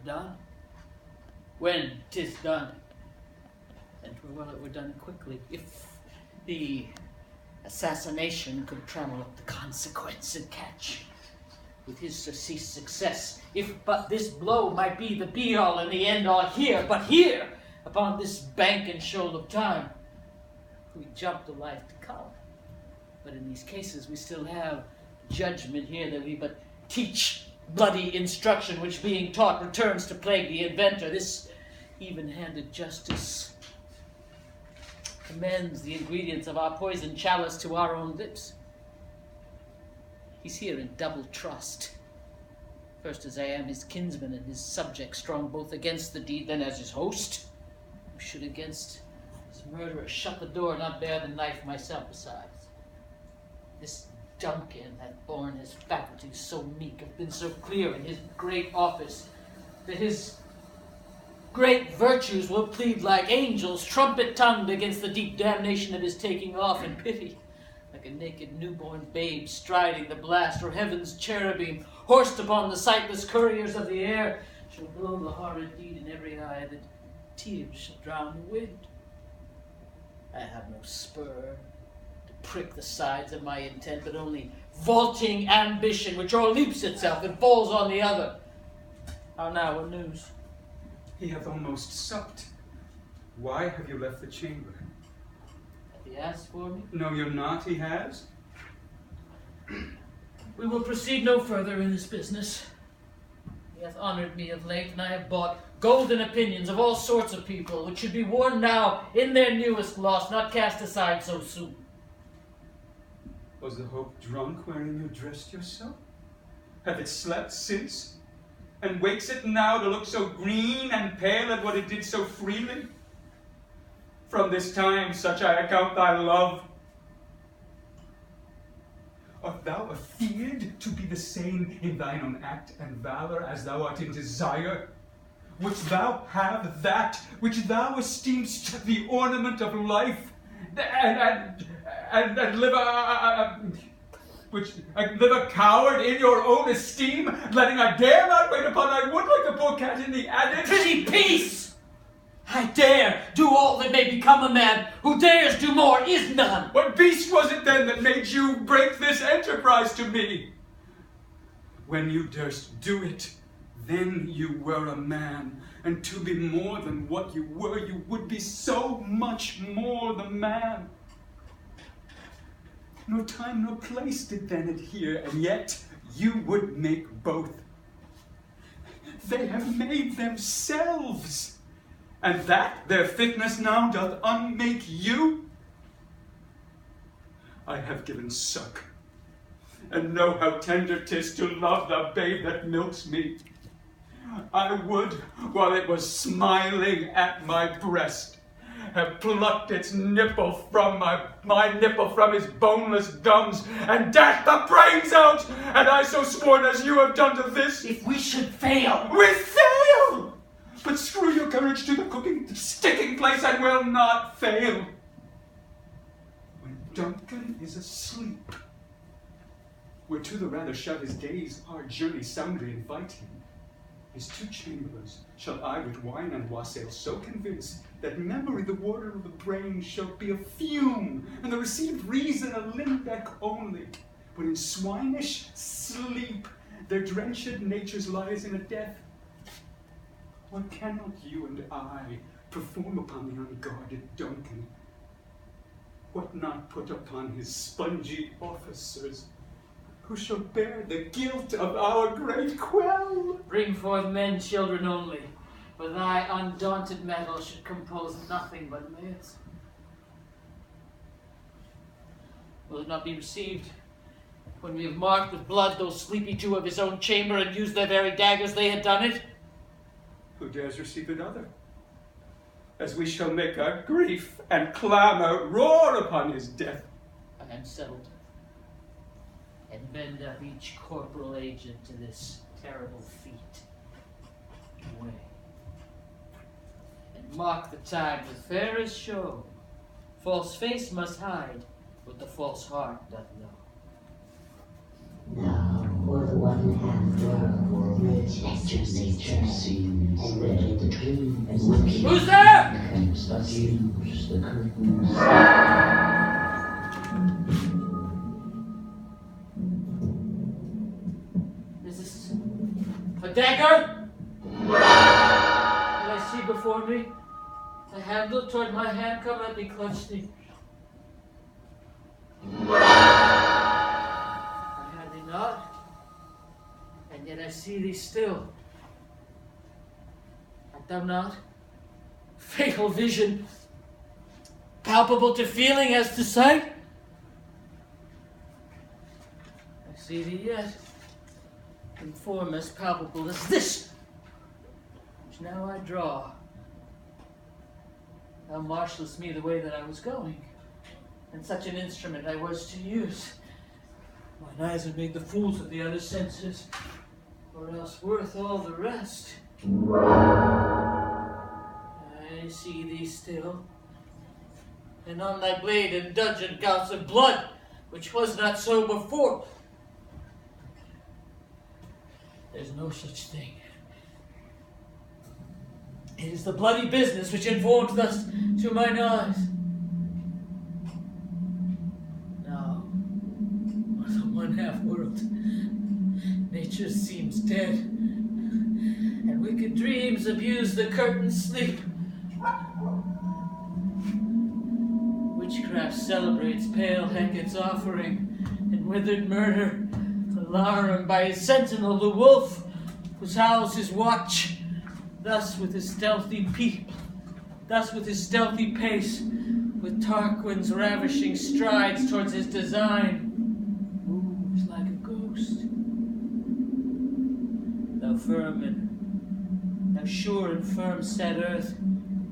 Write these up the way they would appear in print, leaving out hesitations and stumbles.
done. When 'tis done, and 'twere well it were done quickly, if the assassination could trammel up the consequence and catch with his surcease success, if but this blow might be the be-all and the end-all here, but here, upon this bank and shoal of time, we jump to life to come. But in these cases we still have judgment here that we but teach bloody instruction, which being taught returns to plague the inventor. This even-handed justice commends the ingredients of our poison chalice to our own lips. He's here in double trust. First as I am his kinsman and his subject, strong both against the deed, then as his host, who should against his murderer shut the door, not bear the knife myself besides. This Duncan hath borne his faculties so meek, hath been so clear in his great office, that his great virtues will plead like angels, trumpet-tongued against the deep damnation of his taking off in pity, like a naked newborn babe striding the blast, or heaven's cherubim, horsed upon the sightless couriers of the air, shall blow the horrid deed in every eye, that tears shall drown the wind. I have no spur to prick the sides of my intent, but only vaulting ambition, which o'erleaps itself and falls on the other. How now, what news? He hath almost supped. Why have you left the chamber? Hath he asked for me? No, you're not, he has. We will proceed no further in this business. He hath honored me of late, and I have bought golden opinions of all sorts of people, which should be worn now in their newest loss, not cast aside so soon. Was the hope drunk wherein you dressed yourself? Hath it slept since? And wakes it now to look so green and pale at what it did so freely? From this time such I account thy love. Art thou afeard to be the same in thine own act and valor as thou art in desire? Wouldst thou have that which thou esteemst the ornament of life, and live a coward in your own esteem, letting I dare not wait upon thy wood like a poor cat in the adage? Prithee, peace! I dare do all that may become a man. Who dares do more is none. What beast was it then that made you break this enterprise to me? When you durst do it, then you were a man, and to be more than what you were, you would be so much more the man. No time nor place did then adhere, and yet you would make both. They have made themselves, and that their fitness now doth unmake you. I have given suck, and know how tender 'tis to love the babe that milks me. I would, while it was smiling at my breast, have plucked its nipple from my nipple from his boneless gums, and dashed the brains out, and I so sworn as you have done to this. If we should fail. We fail! But screw your courage to the cooking sticking place, and will not fail. When Duncan is asleep, whereto the rather shut his gaze, our journey soundly invite him. His two chamberlains shall I with wine and wassail so convince that memory, the water of the brain, shall be a fume, and the received reason a limbeck only. But in swinish sleep their drenched natures lies in a death. What cannot you and I perform upon the unguarded Duncan? What not put upon his spongy officers, who shall bear the guilt of our great quell? Bring forth men, children only, for thy undaunted mettle should compose nothing but males. Will it not be received when we have marked with blood those sleepy two of his own chamber, and used their very daggers they had done it? Who dares receive another? As we shall make our grief and clamor roar upon his death. I am settled, and bend up each corporal agent to this terrible feat. Away, and mark the time with fairest show. False face must hide what the false heart doth know. Now for the one half world, richness Nature seems dead. Who's there? Accuse the curtains. Is this a dagger? What I see before me? The handle toward my hand, come let me clutch thee. I had thee not, and yet I see thee still. Art thou not? Fatal vision, palpable to feeling as to sight? I see thee yet, in form as palpable as this, which now I draw. Thou marshallest me the way that I was going, and such an instrument I was to use. Mine eyes have made the fools of the other senses, or else worth all the rest. I see thee still, and on thy blade indulgent gouts of blood, which was not so before. There's no such thing. It is the bloody business which informed thus to mine eyes. Now, the one half world, nature seems dead, and wicked dreams abuse the curtain's sleep. Witchcraft celebrates pale Hecate's offering, and withered murder, alarum by his sentinel, the wolf, whose howls his watch. Thus with his stealthy peep, thus with his stealthy pace, with Tarquin's ravishing strides towards his design, moves like a ghost. Thou firm thou sure and firm set earth,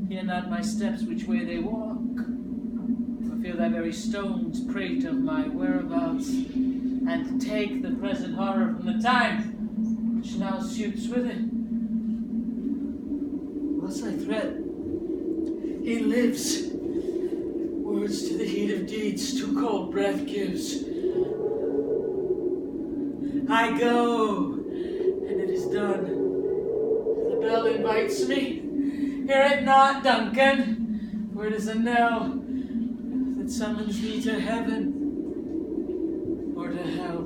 hear not my steps which way they walk, or feel thy very stones prate of my whereabouts, and take the present horror from the time which now suits with it. Thus I threat, he lives. Words to the heat of deeds too cold breath gives. I go, and it is done. The bell invites me. Hear it not, Duncan, for it is a knell that summons thee to heaven or to hell.